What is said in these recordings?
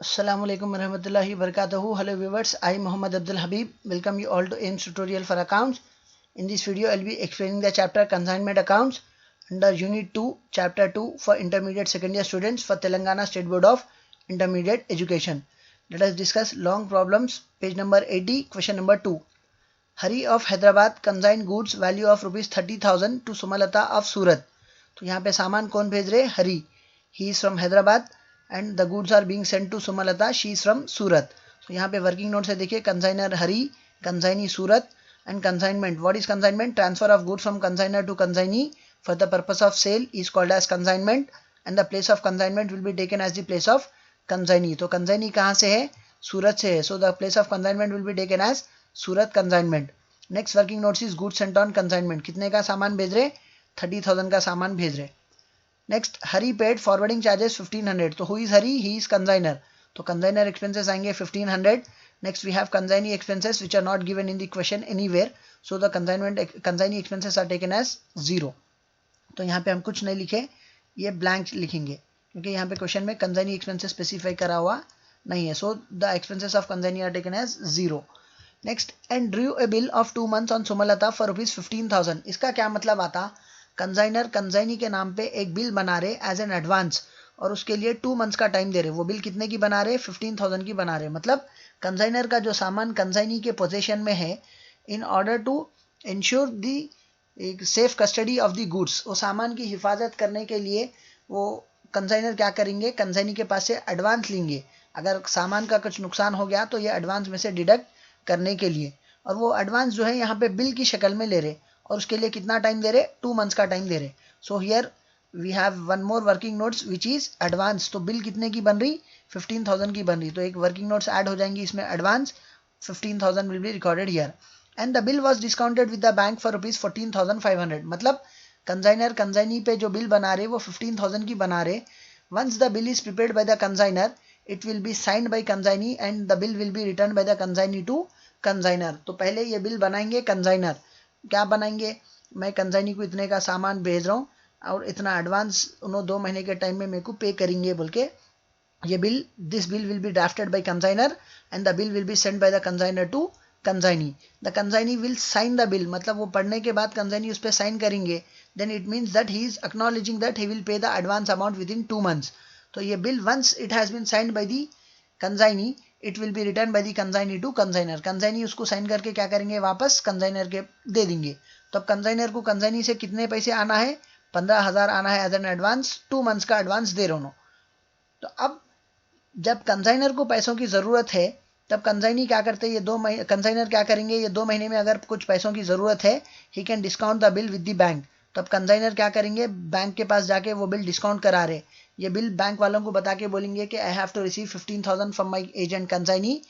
Assalamu alaikum warahmatullahi wabarakatuh. Hello viewers, I am Muhammad Abdul Habib. Welcome you all to AIMS tutorial for accounts. In this video, I will be explaining the chapter consignment accounts under Unit 2, Chapter 2 for intermediate second year students for Telangana State Board of Intermediate Education. Let us discuss long problems. Page number 80, question number 2. Hari of Hyderabad consigned goods value of rupees 30,000 to Sumalata of Surat. तो यहाँ पे सामान कौन भेज रहे? हरी. He is from Hyderabad and the goods are being sent to Sumalata. She is from Surat. So यहाँ पे working note से देखिए, consignor Hari, consignee Surat and consignment. What is consignment? Transfer of goods from consigner to consignee for the purpose of sale is called as consignment and the place of consignment will be taken as the place of consignee. तो consignee कहाँ से है? सूरत से है. So the place of consignment will be taken as Surat consignment. Next working notes is goods sent on consignment. कितने का सामान भेज रहे? 30,000 का सामान भेज रहे. Next, Hari paid forwarding charges 1500. तो who is Hari? He is consignor. तो कंसाइनर एक्सपेंसेस आएंगे 1500. Next we have consignee expenses which are not given in the question anywhere. So the consignee expenses are taken as 0. तो यहाँ पे हम कुछ नहीं लिखे, ये ब्लैंक लिखेंगे क्योंकि यहाँ पे क्वेश्चन में कंसाइनी एक्सपेंसेस स्पेसिफाई करा हुआ नहीं है. So the expenses of consignee are taken as 0. Next, and drew a bill of 2 months on Sumalata for ₹15,000. इसका क्या मतलब आता? कंसाइनर कंसाइनी के नाम पे एक बिल बना रहे एज एन एडवांस और उसके लिए 2 months का टाइम दे रहे. वो बिल कितने की बना रहे? 15,000 की बना रहे. मतलब कंसाइनर का जो सामान कंसाइनी के पोजीशन में है, in order to ensure the safe custody of the goods, वो सामान की हिफाजत करने के लिए वो कंसाइनर क्या करेंगे? कंसाइनी के पास से एडवांस लेंगे. अगर सामान का कुछ नुकसान हो गया तो ये एडवांस में से डिडक्ट करने के लिए, और वो एडवांस जो है यहाँ पे बिल की शक्ल में ले रहे और उसके लिए कितना टाइम दे रहे? 2 months का टाइम दे रहे. So here we have one more working notes which is advance. तो बिल कितने की बन रही? 15,000 की बन रही. तो एक वर्किंग नोट्स ऐड हो जाएंगी इसमें, advance 15,000 will be recorded here. And the bill was discounted with the bank for ₹14,500. मतलब कंसाइनर कंसाइनी पे जो बिल बना रहे वो 15,000 की बना रहे. Once the bill is prepared by the consignor, it will be signed by consignee and the bill will be return by the consignee to consignor. तो पहले ये बिल बनाएंगे कंसाइनर. क्या बनाएंगे? मैं कंसाइनी को इतने का सामान भेज रहा हूँ और इतना एडवांस उन्होंने 2 महीने के टाइम में मेरे को पे करेंगे बोल के ये bill, this bill will be drafted by consignor and the bill will be send by the consignor to consignee. The consignee will sign the bill, मतलब वो पढ़ने के बाद कंसाइनी उस पर साइन करेंगे. Then it means that he is acknowledging that he will pay the advance amount within 2 months. तो ये bill once it has been signed by the consignee, it will be return by the consignee to consignor. Consignee उसको sign करके क्या करेंगे? वापस consignor के दे देंगे. तो अब कंसाइनर को कंसाइनी से कितने पैसे आना है? 15,000 आना है एज एन एडवांस. 2 months का एडवांस दे रहा हूँ. तो अब जब कंसाइनर को पैसों की जरूरत है तब कंसाइनी क्या करते हैं? ये 2 महीने कंसाइनर क्या करेंगे? ये 2 महीने में अगर कुछ पैसों की जरूरत है, he can discount the bill with the bank. तब कंसाइनर क्या करेंगे? बैंक के पास जाके वो बिल डिस्काउंट करा रहे. ये बिल बैंक वालों को बता के बोलेंगे कि I have to receive 15,000 from my agent consignee.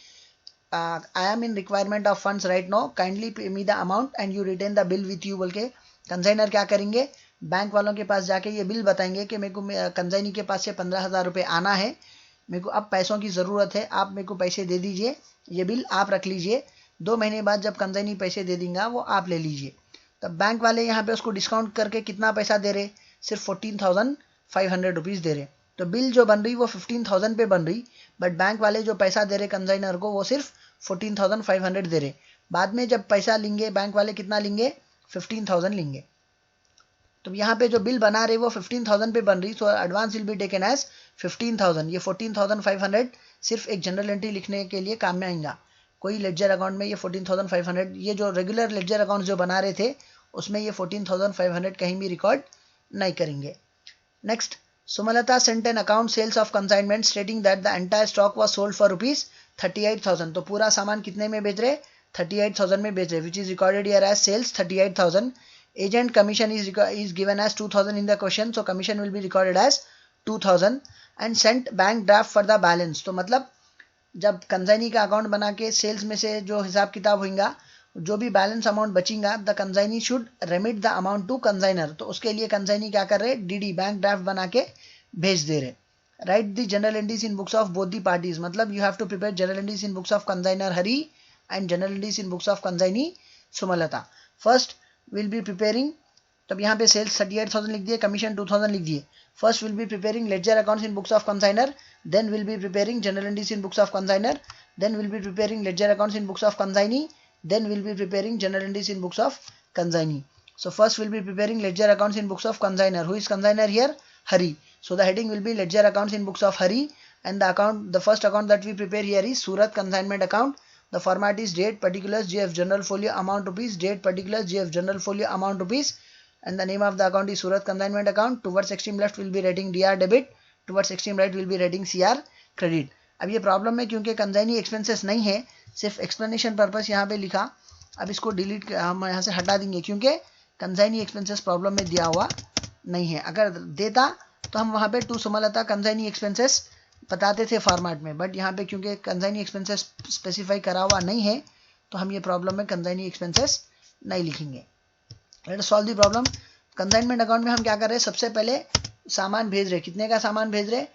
I am in requirement of funds right now, kindly pay me the amount and you retain the bill with you बोल के कंसाइनर क्या करेंगे? बैंक वालों के पास जाके ये बिल बताएंगे कि मेरे को कंसाइनी के पास से 15,000 रुपये आना है, मेरे को अब पैसों की ज़रूरत है, आप मेरे को पैसे दे दीजिए, ये बिल आप रख लीजिए, 2 महीने बाद जब कंसाइनी पैसे दे देंगे वो आप ले लीजिए. तब बैंक वाले यहाँ पे उसको डिस्काउंट करके कितना पैसा दे रहे? सिर्फ 14,500 रुपीज़ दे रहे. तो बिल जो बन रही वो 15,000 पे बन रही, बट बैंक वाले जो पैसा दे रहे कंसाइनर को वो सिर्फ 14,500 दे रहे. बाद में जब पैसा लेंगे बैंक वाले कितना लेंगे? 15,000 लेंगे. तो यहाँ पे जो बिल बना रहे वो 15,000 पे बन रही, so advance will be taken as 15,000. ये 14,500 सिर्फ एक जनरल एंट्री लिखने के लिए काम में आएगा. कोई लेडजर अकाउंट में ये 14,500, ये जो रेगुलर लेडजर अकाउंट जो बना रहे थे उसमें ये 14,500 कहीं भी रिकॉर्ड नहीं करेंगे. Next, Sumalata sent an account sales of consignment stating that the entire stock was sold for ₹38,000. तो पूरा सामान कितने में बेच रहे? 38,000 में बेच रहे, which is recorded here as sales 38,000. Agent commission is given as 2,000 in the question, so commission will be recorded as 2,000 and sent bank draft for the balance. तो मतलब जब कंसाइनी का अकाउंट बना के सेल्स में से जो हिसाब किताब होगा, जो भी बैलेंस अमाउंट बचेगा, the consignee should remit the amount to consignor. तो उसके लिए कंसाइनी क्या कर रहे? डीडी बैंक ड्राफ्ट बना के भेज दे रहे. Write the journal entries in books of both the parties. मतलब you have to prepare journal entries in books of consignor Hari and journal entries in books of consignee Sumalata. First will be preparing तब यहाँ पे sales 38,000 लिख दिए, commission 2,000 लिख दिए. First will be preparing ledger accounts in books of consignor, then will be preparing journal entries in books of consignor, then will be preparing ledger accounts in books of consignee, then will be preparing journal entries in books of consignee. So first will be preparing ledger accounts in books of consignor. Who is consignor here? Hari. So the heading will be ledger accounts in books of Hari, and the first account that we prepare here is Surat consignment account. The format is date particulars GF general folio amount rupees, date particulars GF general folio amount rupees, and the name of the account is Surat consignment account. Towards extreme left will be writing DR debit, towards extreme right will be writing CR credit. अब ये problem है क्योंकि consignee expenses नहीं है, सिर्फ explanation purpose यहाँ पे लिखा. अब इसको डिलीट हम यहाँ से हटा देंगे क्योंकि कंसाइनी एक्सपेंसेस प्रॉब्लम में दिया हुआ नहीं है. अगर देता तो हम वहाँ पे टू सुमलता कंसाइनी एक्सपेंसेस बताते थे फॉर्मेट में, बट यहाँ पे क्योंकि कंसाइनी एक्सपेंसेस स्पेसिफाई करा हुआ नहीं है तो हम ये प्रॉब्लम में कंसाइनी एक्सपेंसेस नहीं लिखेंगे. Let us solve the problem. Consignment account में हम क्या कर रहे हैं, सबसे पहले सामान भेज रहे. कितने का सामान भेज रहे?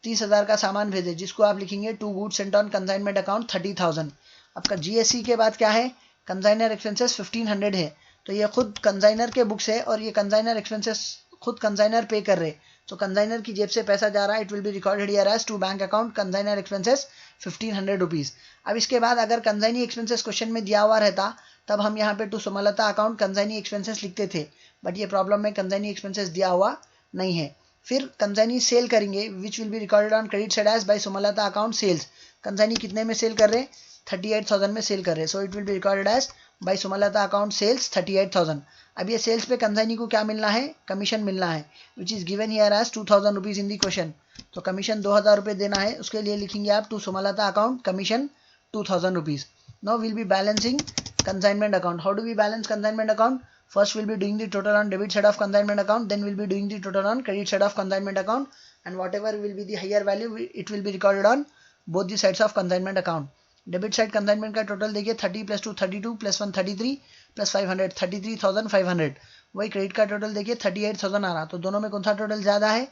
30,000 का सामान भेजे, जिसको आप लिखेंगे to goods sent on consignment account 30,000. आपका जीएससी के बाद क्या है, कंसाइनर एक्सपेंसेस 1500 है, तो ये खुद कंसाइनर के बुक्स है और ये कंसाइनर एक्सपेंसेस खुद कंसाइनर पे कर रहे, तो कंसाइनर की जेब से पैसा जा रहा है. It will be recorded here as to bank account consignor expenses 1500 rupees. अब इसके बाद अगर कंसाइनी एक्सपेंसेस क्वेश्चन में दिया हुआ रहता तब हम यहाँ पे to Sumalata account consignee expenses लिखते थे, बट ये प्रॉब्लम में कंसाइनी एक्सपेंसेस दिया हुआ नहीं है. फिर कंसाइनी सेल करेंगे, which will be recorded on credit side as by Sumalata account sales. Consignee कितने में सेल कर रहे? 38,000 में सेल कर रहे, so it will be recorded as by Sumalata account sales 38,000. अब ये सेल्स पे कंसाइनी को क्या मिलना है, कमीशन मिलना है, which is given here as 2,000 rupees in the question. तो कमीशन 2,000 रुपये देना है, उसके लिए लिखेंगे आप to Sumalata account commission 2,000 rupees. Now will be balancing consignment account. How do we balance consignment account? First we'll be doing the total on debit side of consignment account, then we'll be doing the total on credit side of consignment account, and whatever will be the higher value it will be recorded on both the sides of consignment account. Debit side consignment का total देखिए 30 plus 2 32 plus 1 33 plus 500 33,500. वही credit का total देखिए 38,000 आ रहा, तो दोनों में कौन सा टोटल ज्यादा है?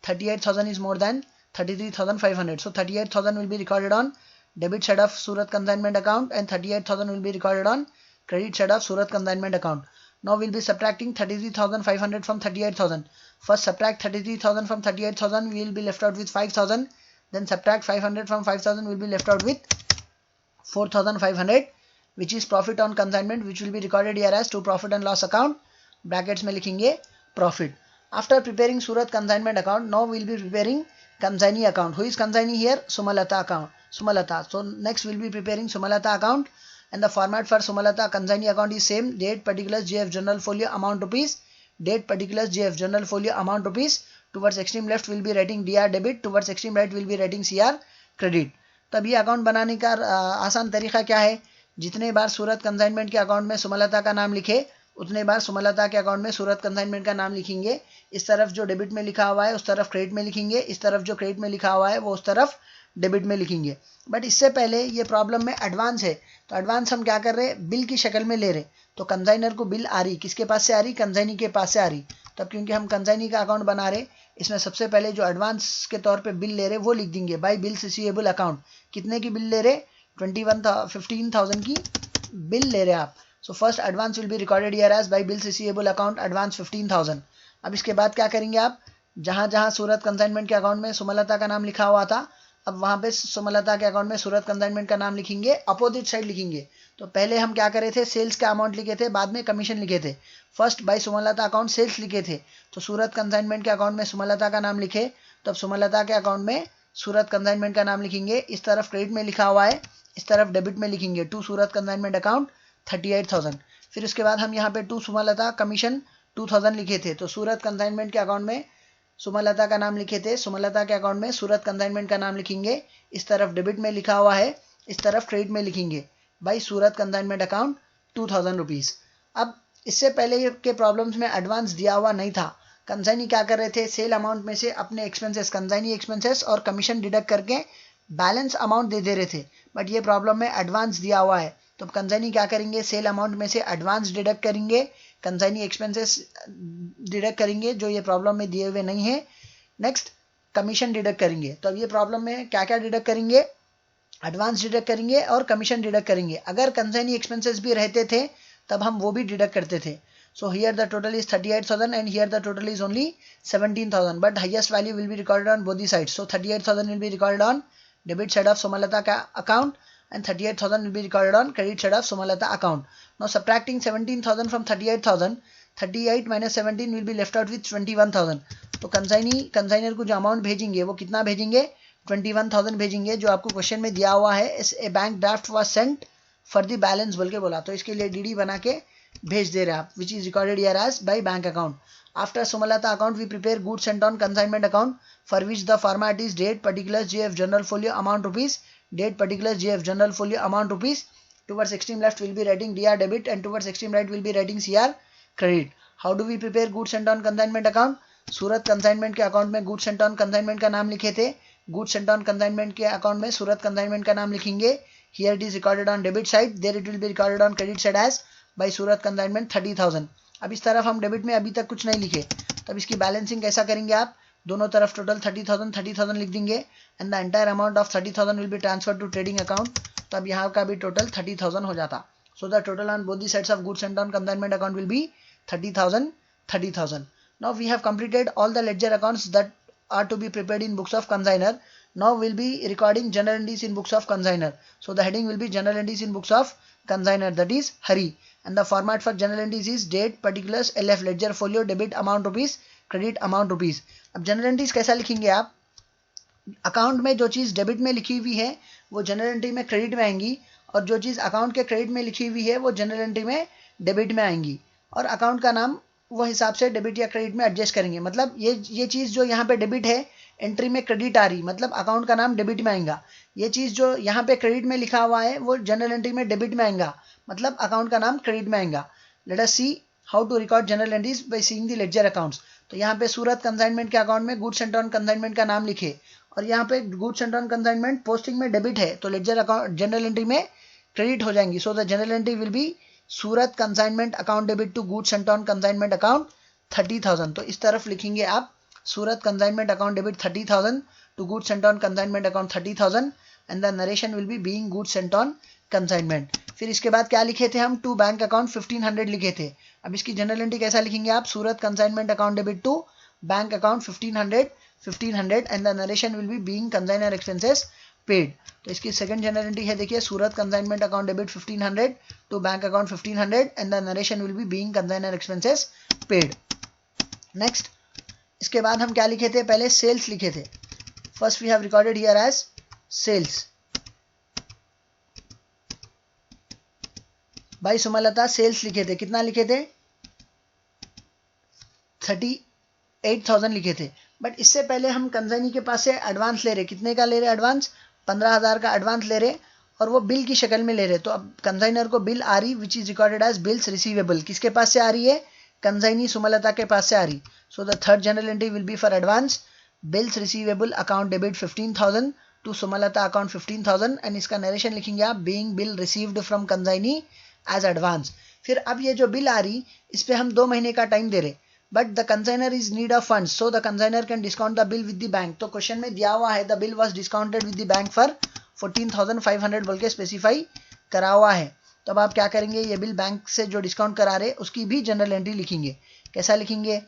38,000 is more than 33,500. So 38,000 will be recorded on debit side of Surat consignment account and 38,000 will be recorded on credit side of Surat consignment account. Now we'll be subtracting 33,500 from 38,000. First subtract 33,000 from 38,000, we will be left out with 5,000. Then subtract 500 from 5,000, we will be left out with 4,500, which is profit on consignment, which will be recorded here as to profit and loss account. Brackets में लिखेंगे profit. After preparing Surat consignment account, now we'll be preparing consignee account. Who is consignee here? Sumalata account. Sumalata. So next we'll be preparing Sumalata account, and the format for Sumalata consignee account is same. Date particulars GF general folio amount rupees. Date particulars GF general folio amount rupees. Towards extreme left we'll be writing DR debit. Towards extreme right we'll be writing CR credit. तब ये account बनाने का आसान तरीका क्या है, जितने बार सूरत consignment के अकाउंट में सुमलता का नाम लिखे उतने बार सुमलता के अकाउंट में सूरत कंसाइनमेंट का नाम लिखेंगे. इस तरफ जो डेबिट में लिखा हुआ है उस तरफ क्रेडिट में लिखेंगे, इस तरफ जो क्रेडिट में लिखा हुआ है वो उस तरफ डेबिट में लिखेंगे. बट इससे पहले ये प्रॉब्लम में एडवांस है, तो एडवांस हम क्या कर रहे हैं, बिल की शक्ल में ले रहे. तो कंसाइनर को बिल आ रही, किसके पास से आ रही, कंसाइनी के पास से आ रही. तब क्योंकि हम कंसाइनी का अकाउंट बना रहे, इसमें सबसे पहले जो एडवांस के तौर पे बिल ले रहे वो लिख देंगे बाय बिल्स रिसीवेबल अकाउंट. कितने की बिल ले रहे, 15,000 की बिल ले रहे आप. So first advance will be recorded here as by bills receivable account advance 15,000. अब इसके बाद क्या करेंगे आप, जहां जहां सूरत कंसाइनमेंट के अकाउंट में सुमलता का नाम लिखा हुआ था, अब वहां पे सुमलता के अकाउंट में सूरत कंसाइनमेंट का नाम लिखेंगे, अपोजिट साइड लिखेंगे. तो पहले हम क्या करे थे, सेल्स का अमाउंट लिखे थे, बाद में कमीशन लिखे थे. First by Sumalata account sales लिखे थे, तो सूरत कंसाइनमेंट के अकाउंट में सुमलता का नाम लिखे, तब सुमलता के अकाउंट में सूरत कंसाइनमेंट का नाम लिखेंगे. इस तरफ क्रेडिट में लिखा हुआ है, इस तरफ डेबिट में लिखेंगे टू सूरत कंसाइनमेंट अकाउंट 38,000. फिर उसके बाद हम यहाँ पे टू सुमलता कमीशन 2,000 लिखे थे, तो सूरत कंसाइनमेंट के अकाउंट में सुमलता का नाम लिखे थे, सुमलता के अकाउंट में सूरत कंसाइनमेंट का नाम लिखेंगे. इस तरफ डेबिट में लिखा हुआ है, इस तरफ क्रेडिट में लिखेंगे by Surat consignment account 2,000 rupees. अब इससे पहले के प्रॉब्लम्स में एडवांस दिया हुआ नहीं था. कंसाइनी क्या कर रहे थे, सेल अमाउंट में से अपने एक्सपेंसेस, कंसाइनी एक्सपेंसेस और कमीशन डिडक्ट करके बैलेंस अमाउंट दे रहे थे. बट ये प्रॉब्लम में एडवांस दिया हुआ है, तो कंसाइनी क्या करेंगे, सेल अमाउंट में से एडवांस डिडक्ट करेंगे, कंसाइनी एक्सपेंसेस डिडक्ट करेंगे जो ये प्रॉब्लम में दिए हुए नहीं है. नेक्स्ट कमीशन डिडक्ट करेंगे. तो अब ये प्रॉब्लम में क्या क्या डिडक्ट करेंगे, एडवांस डिडक्ट करेंगे और कमीशन डिडक्ट करेंगे. अगर कंसाइनी एक्सपेंसेस भी रहते थे तब हम वो भी डिडक्ट करते थे. So here the total is 38,000 and here the total is only 17,000, but highest value will be recorded on both the sides. So 38,000 will be recorded on debit side of Somalata account and 38,000 will be recorded on credit side of Somalata account. Now subtracting 17,000 from 38,000, 38 minus 17 will be left out with 21,000. तो consignor को जो amount भेजेंगे वो कितना भेजेंगे, 21,000 भेजेंगे, जो आपको क्वेश्चन में दिया हुआ है. A bank draft was sent for the balance बोल के बोला, तो इसके लिए डीडी बना के भेज दे रहे हैं आप, which is recorded here as by bank account. After Somalata account we prepare goods sent on consignment account for which the format is date particulars JF general folio amount rupees, date particulars JF general folio amount rupees. Towards extreme left will be writing DR debit and towards extreme right will be writing CR credit. How do we prepare goods sent on consignment account? Surat consignment के account में goods sent on consignment का नाम लिखे थे, goods sent on consignment के account में Surat consignment का नाम लिखेंगे. Here it is recorded on debit side, there it will be recorded on credit side as by Surat consignment 30,000. अब इस तरफ हम डेबिट में अभी तक कुछ नहीं लिखे, तब इसकी बैलेंसिंग कैसा करेंगे आप, दोनों तरफ टोटल 30,000 लिख देंगे and the entire amount of 30,000 will be transfer to trading account. तो अब यहाँ का भी टोटल 30,000 हो जाता. So the total on both the sides of goods sent on consignment account will be 30,000. Now we have completed all the ledger accounts that are to be prepared in books of consignor. Now we'll be recording general entries in books of consignor. So the heading will be general entries in books of consignor, that is Hari. And the format for general entries is date, particulars, LF, ledger, folio, debit amount rupees, credit amount rupees. अब general entries कैसा लिखेंगे आप, account में जो चीज़ debit में लिखी हुई है वो जनरल एंट्री में क्रेडिट में आएंगी, और जो चीज़ अकाउंट के क्रेडिट में लिखी हुई है वो जनरल एंट्री में डेबिट में आएंगी, और अकाउंट का नाम वो हिसाब से डेबिट या क्रेडिट में एडजस्ट करेंगे. मतलब ये चीज़ जो यहाँ पे डेबिट है एंट्री में क्रेडिट आ रही, मतलब अकाउंट का नाम डेबिट में आएगा. ये चीज़ जो यहाँ पे क्रेडिट में लिखा हुआ है वो जनरल एंट्री में डेबिट में आएगा, मतलब अकाउंट का नाम क्रेडिट में आएगा. Let us see how to record journal entries by seeing the ledger accounts. तो यहाँ पे सूरत कंसाइनमेंट के अकाउंट में गुड्स सेंट ऑन कंसाइनमेंट का नाम लिखे, और यहाँ पे goods sent on consignment posting में डेबिट है, तो लेडजर अकाउंट जनरल एंट्री में क्रेडिट हो जाएंगी. So the journal entry will be Surat consignment account debit to goods sent on consignment account 30,000. तो इस तरफ लिखेंगे आप Surat consignment account debit 30,000 to goods sent on consignment account 30,000 and the narration will be being goods sent on consignment. फिर इसके बाद क्या लिखे थे हम, टू बैंक अकाउंट 1500 लिखे थे. अब इसकी जनरल एंट्री कैसा लिखेंगे आप, Surat consignment account debit to bank account 1500 and the narration will be being consignor expenses paid. तो इसकी सेकंड जनरल एंट्री है, देखिए Surat consignment account debit 1500 to bank account 1500 and the narration will be being consignor expenses paid. Next इसके बाद हम क्या लिखे थे, पहले सेल्स लिखे थे. First we have recorded here as sales by Sumalata. Sales लिखे थे, कितना लिखे थे, 38,000 लिखे थे. बट इससे पहले हम कंसाइनी के पास से एडवांस ले रहे, कितने का ले रहे एडवांस, 15,000 का एडवांस ले रहे, और वो बिल की शक्ल में ले रहे. तो अब कंसाइनर को बिल आ रही which is recorded as bills receivable. किसके पास से आ रही है, कंसाइनी सुमलता के पास से आ रही. So the third journal entry will be for advance bills receivable account debit 15,000 to Sumalata account 15,000 and इसका नरेशन लिखेंगे आप being bill received from consignee as advance. फिर अब ये जो बिल आ रही इस पे हम 2 महीने का टाइम दे रहे, but the consignor is need of funds, so the consignor can discount the bill with the bank. तो क्वेश्चन में दिया हुआ है the bill was discounted with the bank for 14,500 बोल के स्पेसिफाई करा हुआ है. तो अब आप क्या करेंगे, ये बिल बैंक से जो डिस्काउंट करा रहे उसकी भी जनरल एंट्री लिखेंगे. कैसा लिखेंगे,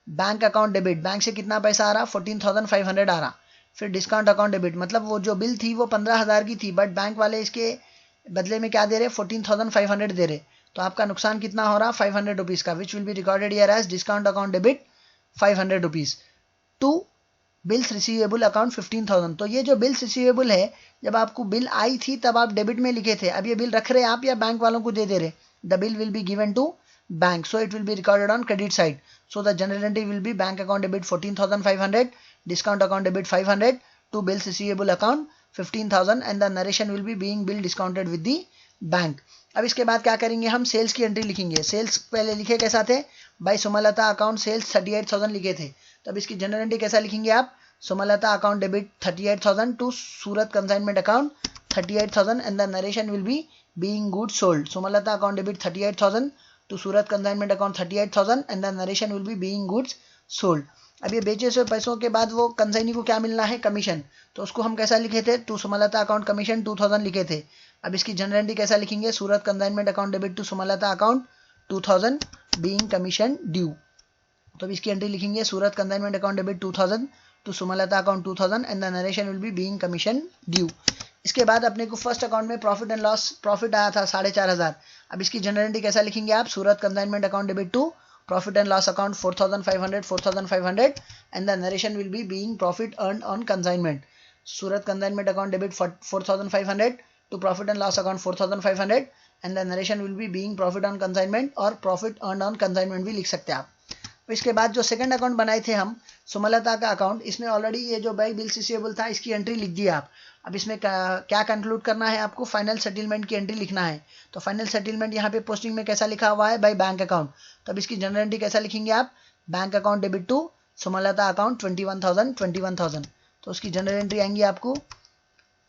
बैंक अकाउंट डेबिट, बैंक से कितना पैसा आ रहा, 14,500 आ रहा. फिर डिस्काउंट अकाउंट डेबिट, मतलब वो जो बिल थी वो 15,000 की थी, बट बैंक वाले इसके बदले में क्या दे रहे, 14,500 दे रहे. तो आपका नुकसान कितना हो रहा, 500 रुपीज़ का, which will be recorded here as discount account debit 500 rupees to bills receivable account 15,000. तो ये जो बिल्स रिसीवेबल है, जब आपको बिल आई थी तब आप डेबिट में लिखे थे, अब ये बिल रख रहे आप या बैंक वालों को दे रहे, the bill will be given to bank, so it will be recorded on credit side. So the journal entry will be bank account debit 14,500 discount account debit 500 to bills receivable account 15,000 and the narration will be being bill discounted with the bank. अब इसके बाद क्या करेंगे, हम sales की entry लिखेंगे. Sales पहले लिखे कैसा थे, बाय सुमलता अकाउंट सेल्स 38,000 लिखे थे. तब इसकी जनरल एंट्री कैसा लिखेंगे आप, Sumalata account debit 38,000 to Surat consignment account 38,000 and the narration will be being goods sold. Sumalata account debit 38,000 to Surat consignment account 38,000 and the narration will be being goods sold. अब ये बेचे हुए पैसों के बाद वो कंसाइनी को क्या मिलना है, कमीशन. तो उसको हम कैसा लिखे थे, टू सुमलता अकाउंट कमीशन 2,000 लिखे थे. अब इसकी जनरल एंट्री कैसा लिखेंगे, Surat consignment account debit to Sumalata account 2,000 being commission due. तो अब इसकी एंट्री लिखेंगे, Surat consignment account debit 2000 to Sumalata account 2000 and the narration will be being commission due. इसके बाद अपने को फर्स्ट अकाउंट में प्रॉफिट एंड लॉस प्रॉफिट आया था 4500। अब इसकी जनरल एंट्री कैसा लिखेंगे आप, Surat consignment account debit to profit and loss account 4500 and the narration will be being profit earn on consignment. Surat consignment account debit 4500 to profit and loss account 4500 and the narration will be being profit on consignment और profit earn on consignment भी लिख सकते हैं आप। इसके बाद जो second account बनाए थे हम सुमलता का अकाउंट, इसमें ऑलरेडी ये जो बाई बिल्स रिसीवेबल था इसकी एंट्री लिख दी आप। अब इसमें क्या कंक्लूड करना है आपको, फाइनल सेटलमेंट की एंट्री लिखना है। तो फाइनल सेटलमेंट यहाँ पे पोस्टिंग में कैसा लिखा हुआ है, बाई बैंक अकाउंट। तो अब इसकी जनरल एंट्री कैसा लिखेंगे आप, bank account debit to Sumalata account 21,000। तो उसकी जनरल एंट्री आएंगी आपको,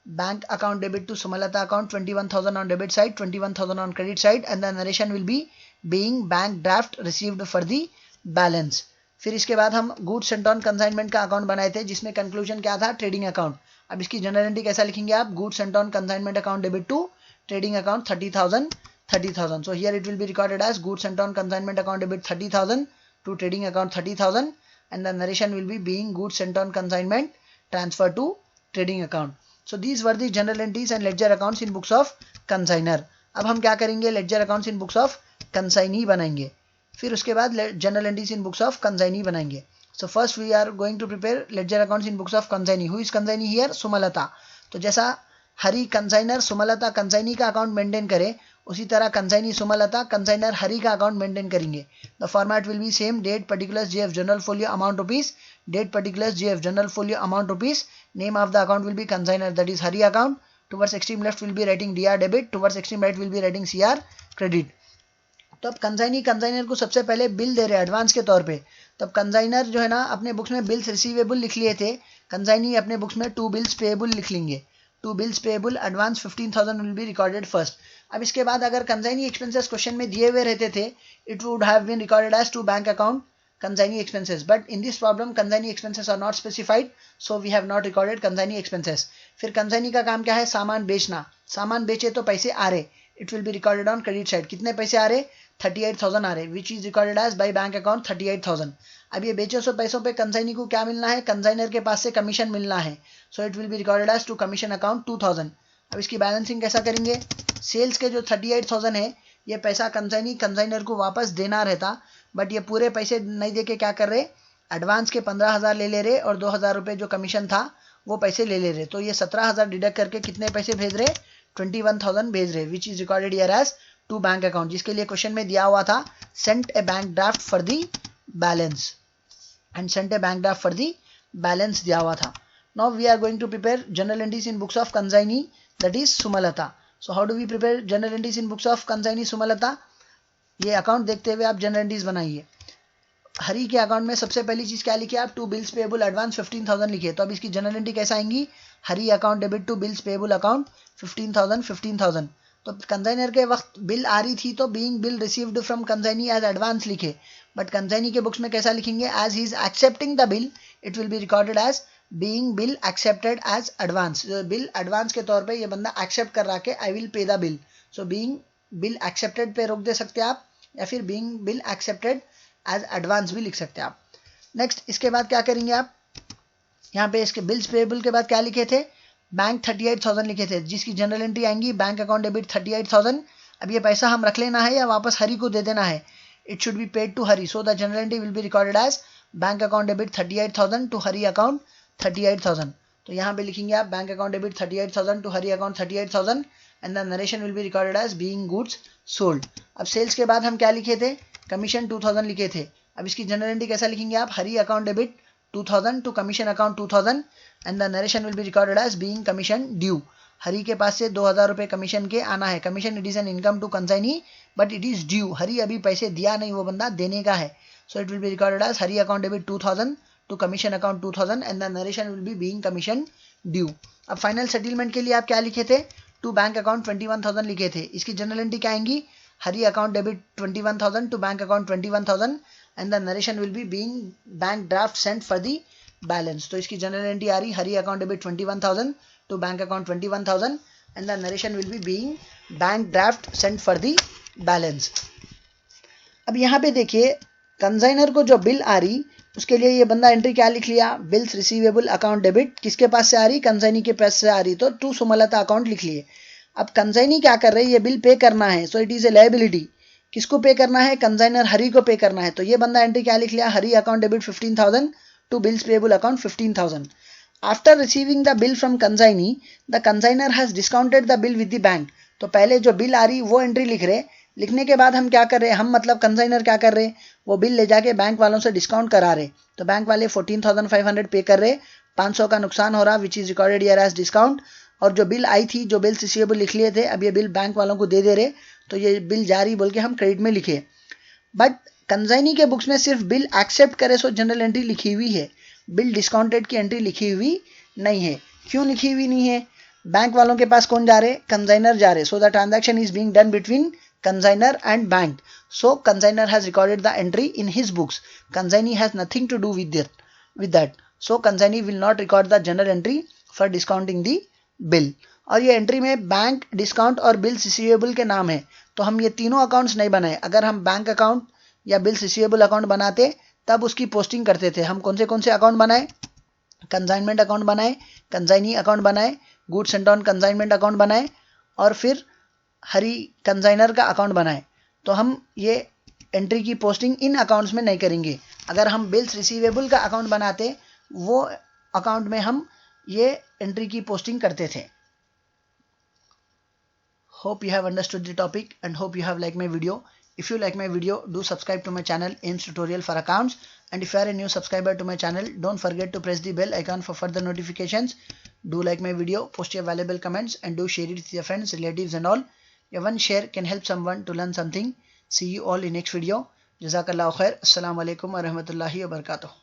bank account debit to Sumalata account 21,000 on debit side, 21,000 on credit side and the narration will be being bank draft received for the balance. फिर इसके बाद हम गुड्स सेंट ऑन कंसाइनमेंट का account बनाए थे जिसमें कंक्लूजन क्या था, ट्रेडिंग अकाउंट। अब इसकी जनरल एंट्री कैसा लिखेंगे आप, goods sent on consignment account debit to trading account 30,000। So here it will be recorded as goods sent on consignment account debit 30,000 to trading account 30,000 and the narration will be being goods sent on consignment transfer to trading account. So these were the general entries and ledger accounts in books of consignor. अब हम क्या करेंगे, ledger accounts in books of consignee बनाएंगे। फिर उसके बाद general entries in books of consignee बनाएंगे। So first we are going to prepare ledger accounts in books of consignee. Who is consignee here, Sumalatha. तो जैसा हरी कंसाइनर सुमलता कंसाइनी का account maintain करे, उसी तरह कंसाइनी सुमलता कंसाइनर हरी का अकाउंट मेंटेन करेंगे। The format will be same, date particulars JF general folio amount rupees, date particulars JF general folio amount rupees, name of the account will be consignor that is Hari account, towards extreme left will be writing DR debit, towards extreme right will be writing CR credit. तो अब consignee consignor को सबसे पहले bill दे रहे हैं advance के तौर पे। तब कंसाइनर जो है ना अपने बुक्स में बिल्स रिसीवेबल लिख लिए थे, कंसाइनी अपने बुक्स में 2 बिल्स पेएबल लिख लेंगे। 2 bills payable advance 15,000 will be recorded first. अब इसके बाद अगर कंसाइनी एक्सपेंसेस क्वेश्चन में दिए हुए रहते थे, it would have been recorded as to bank account consignee expenses, but in this problem consignee expenses are not specified, so we have not recorded consignee expenses. फिर कंसाइनी का काम क्या है, सामान बेचना। सामान बेचे तो पैसे आ रहे, it will be recorded on credit side. कितने पैसे आ रहे, 38,000 आ रहे, which is recorded as by bank account 38,000। अब ये बेचे सो पैसों पे कंसाइनी को क्या मिलना है, कंसाइनर के पास से कमीशन मिलना है, so it will be recorded as to commission account 2,000। अब इसकी बैलेंसिंग कैसा करेंगे, सेल्स के जो 38,000 है ये पैसा कंसाइनी कंसाइनर को वापस देना रहता, बट ये पूरे पैसे नहीं दे के क्या कर रहे, एडवांस के 15,000 ले रहे और 2,000 रुपये जो कमीशन था वो पैसे ले रहे। तो ये 17,000 डिडक्ट करके कितने पैसे भेज रहे, 21,000 भेज रहे, which is recorded here as to bank account, जिसके लिए क्वेश्चन में दिया हुआ था sent a bank draft for the balance and sent a bank draft for the balance दिया हुआ था। Now we are going to prepare journal entries in books of consignee that is Sumalata. So how do we prepare journal entries in books of consignee Sumalata, ये account देखते हुए आप general entries बनाइए। हरी के account में सबसे पहली चीज क्या लिखी आप, 2 बिल्स पेएबल एडवांस 15,000 लिखिए। तो अब इसकी जनरल एंट्री कैसा आएंगी, Hari account debit to bills payable account 15,000। तो कंसाइनर के वक्त बिल आ रही थी तो being bill received from consignee as advance लिखे, बट कंसाइनी के बुक्स में कैसा लिखेंगे, as he is accepting the bill it will be recorded as being bill accepted as advance. Bill advance के तौर पे ये बंदा एक्सेप्ट कर रहा है, I will pay the bill. So being bill accepted पे रोक दे सकते हैं आप, या फिर being bill accepted as advance भी लिख सकते हैं आप। नेक्स्ट इसके बाद क्या करेंगे आप, यहाँ पे इसके बिल्स पेएबल के बाद क्या लिखे थे, बैंक 38,000 लिखे थे, जिसकी जनरल एंट्री आएंगी बैंक अकाउंट डेबिट 38,000। अब ये पैसा हम रख लेना है या वापस हरी को दे देना है, it should be paid to Hari, so the journal entry will be recorded as bank account debit 38,000 to Hari account 38,000। तो यहाँ पे लिखेंगे आप bank account debit 38,000 to Hari account 38,000 and the narration will be recorded as being goods sold. अब sales के बाद हम क्या लिखे थे, कमीशन 2,000 लिखे थे। अब इसकी जनरल एंट्री कैसा लिखेंगे आप, Hari account debit 2,000 to commission account 2,000 and the narration will be recorded as being commission due. Hari के पास से 2,000 रुपये कमीशन के आना है, commission it is an income to consignee but it is due, Hari अभी पैसे दिया नहीं, वो बंदा देने का है, so it will be recorded as Hari account debit 2,000 to commission account 2,000 and the narration will be being commission due. अब फाइनल सेटलमेंट के लिए आप क्या लिखे थे, टू बैंक अकाउंट 21,000 लिखे थे। इसकी जनरल एंट्री क्या आएंगी, Hari account debit 21,000 to bank account 21,000 and the narration will be being bank draft sent for the balance. तो इसकी जनरल एंट्री आ रही, Hari account debit 21,000 to bank account 21,000 and the narration will be being bank draft sent for the balance. अब यहाँ पे देखिए consignor को जो बिल आ रही उसके लिए ये बंदा एंट्री क्या लिख लिया, बिल्स रिसीवेबल अकाउंट डेबिट, किसके पास से आ रही, कंसाइनी के पास से आ रही, तो टू सुमलता अकाउंट लिख लिए। अब कंसाइनी क्या कर रहे हैं, ये बिल पे करना है, so it is a liability. किसको पे करना है, कंसाइनर हरी को पे करना है, तो ये बंदा एंट्री क्या लिख लिया, Hari account debit 15,000 to bills payable account 15,000। After receiving the bill from consignee the consignor has discounted the bill with the bank. तो पहले जो बिल आ रही वो एंट्री लिख रहे, लिखने के बाद हम क्या कर रहे हैं, हम मतलब कंसाइनर क्या कर रहे, वो बिल ले जाके बैंक वालों से डिस्काउंट करा रहे। तो बैंक वाले 14,500 पे कर रहे, 500 का नुकसान हो रहा which is recorded here as discount. और जो बिल आई थी, जो बिल्स रिसीवेबल लिख लिए थे, अब ये बिल बैंक वालों को दे रहे, तो ये बिल जारी बोल के हम क्रेडिट में लिखे। बट कंसाइनी के बुक्स में सिर्फ बिल एक्सेप्ट करे सो जनरल एंट्री लिखी हुई है, बिल डिस्काउंटेड की एंट्री लिखी हुई नहीं है। क्यों लिखी हुई नहीं है, बैंक वालों के पास कौन जा रहे, कंसाइनर जा रहे, so the transaction is being done between consignor and bank, so consignor has recorded the entry in his books, consignee has nothing to do with that, so consignee will not record the journal entry for discounting the bill। और ये entry में bank, discount और bills receivable के नाम है, तो हम ये तीनों अकाउंट्स नहीं बनाए। अगर हम बैंक अकाउंट या बिल्स रिसीवेबल अकाउंट बनाते तब उसकी पोस्टिंग करते थे। हम कौन से अकाउंट बनाए, कंसाइनमेंट अकाउंट बनाए, कंसाइनी अकाउंट बनाए, goods and on consignment account बनाए, और फिर हरी कंसाइनर का अकाउंट बनाए। तो हम ये एंट्री की पोस्टिंग इन अकाउंट्स में नहीं करेंगे। अगर हम बिल्स रिसीवेबल का अकाउंट बनाते, वो अकाउंट में हम ये एंट्री की पोस्टिंग करते थे। Hope you have understood the topic and hope you have like my video. If you like my video, do subscribe to my channel AIMS Tutorial for Accounts, and if you are a new subscriber to my channel, don't forget to press the bell icon for further notifications. Do like my video, post your valuable comments, and do share it with your friends, relatives and all. Your one share can help someone to learn something. See you all in next video. Jazakallahu khair. Assalamu alaikum wa rahmatullahi wa barakatuh.